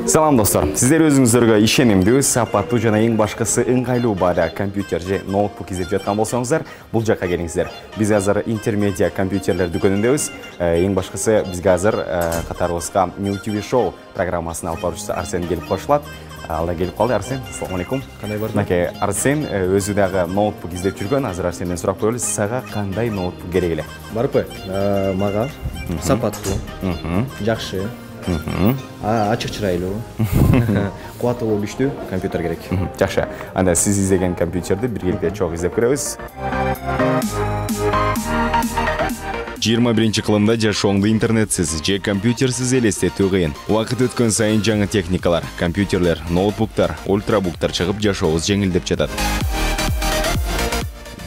Салам достор, сіздер өзіңіздерге ишенимдүү, сапаттуу жана эң башкысы ыңгайлуу баада компьютер же ноутбук издеп жаткан болсоңуздар, бул жакка келиңиздер. Биз азыр интермедиа компьютерлер дүкөнүндөбүз. Эң башкысы бизге азыр катарыбызга New TV Show программасынын алып баруучусу Арсен келип кошулат. Алда келип калды. Арсен, ассаламу алейкум. Кандай барды? Мынакей Арсен өзү дагы ноутбук издеп жүргөн. Азыр Арсенден сурап коелу, сага кандай ноутбук керек эле? Барпы? Мага сапаттуу, жакшы, ачык чырайлуу, кубаттуулугу күчтүү компьютер керек. Жакшы. Анда сиз издеген компьютерди биргеликте чогуу издеп көрөбүз. 21-кылымда жашооңду интернетсиз же компьютерсиз элестетүү кыйын. Убакыт өткөн сайын жаңы техникалар, компьютерлер, ноутбуктар, ультрабуктар чыгып жашообуз жеңилдеп жатат.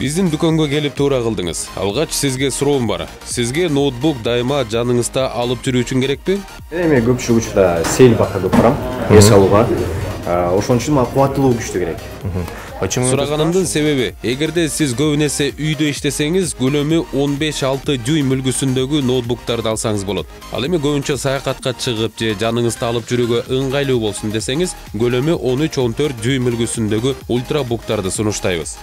Биздин дүкөнгө келип туура кылдыңыз. Алгач сизге суроом бар. Сизге ноутбук дайыма жаныңызда алып жүрүү үчүн керекпи? Эми көпчүлүк учурда сейл бакка көп барам, эс алууга. Ошон үчүн мага кубаттуулугу күчтүү керек. Сураганымдын себеби, эгерде сиз көп нерсе үйдө иштесеңиз, көлөмү 15-6 дюйм үлгүсүндөгү ноутбуктарды алсаңыз болот. Ал эми көбүнчө саякатка чыгып же жаныңызда алып жүрүүгө ыңгайлуу болсун десеңиз, көлөмү 13-14 дюйм үлгүсүндөгү ультрабуктарды сунуштайбыз.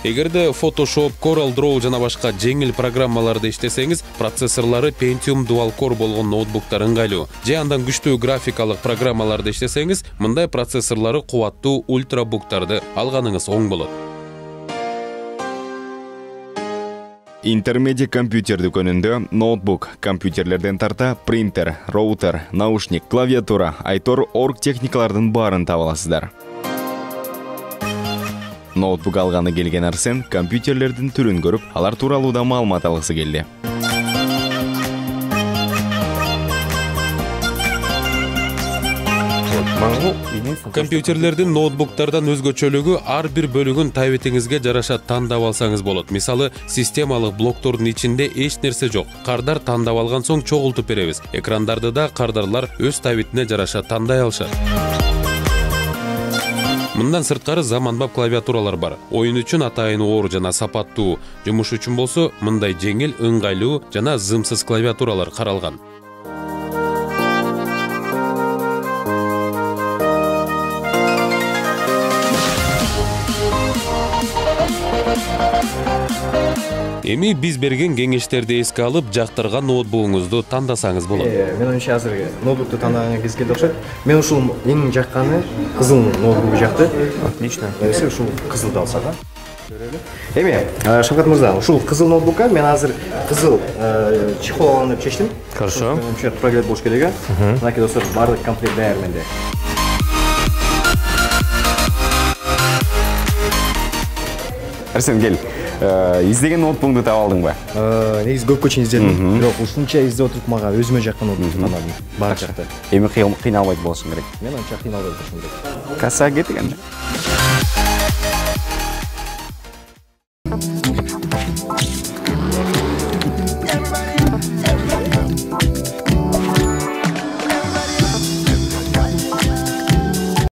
Эгерде Photoshop, Corel Draw жана башка жеңил программаларды иштесеңиз, процессорлору Pentium Dual Core болгон ноутбуктар ыңгайлуу. Же андан күчтүү графикалык программаларды иштесеңиз, мындай процессорлору кубаттуу ультрабуктарды алганыңыз оң болот. Интермедиа компьютер дүкөнүндө ноутбук, компьютерлерден тарта принтер, роутер, наушник, клавиатура, айтор, орг техникалардын баарын таба аласыздар. Ноутбук алганы келген Арсен компьютерлердин түрүн көрүп, алар тууралуу да маалымат алгысы келди. Компьютерлердин ноутбуктардан өзгөчөлүгү ар бир бөлүгүн табитиңизге жараша тандап алсаңыз болот. Мисалы, системалык блоктордун ичинде эч нерсе жок. Кардар тандап алган соң чогултуп беребиз. Экрандарды да кардарлар өз табитине жараша тандай алышат. Мындан сырткары заманбап клавиатуралар бар. Оюн үчүн атайын оор жана сапаттуу, жумуш үчүн болсо мындай жеңил, ыңгайлуу жана зымсыз клавиатуралар каралган. Эми биз берген кеңештерди эске алып, жактырган ноутбугуңузду тандасаңыз болот. Мен ойымча азыр ноутбукту тандаган кез келди окшойт. Мен ушул эң жакканы кызыл ноутбугу жакты. Отлично. Ушул кызылды алсак. Эми, Шавкат мырза, ушул кызыл ноутбукка мен азыр кызыл чехол алган деп чечтим. Хорошо. Менимче туура келет болуш керек. Мынакей достор, баардык комплект даяр менде. Арсен, кел. Издеген ноутбугуңду таап алдыңбы? Негизи көпкө чейин издедим. Бирок ушунча издеп отуруп мага өзүмө жаккан ноутбукту тандадым. Баары жакты. Эми кыйналбайт болушуң керек. Мен анча кыйналбай болушум керек. Кассага кетик анда.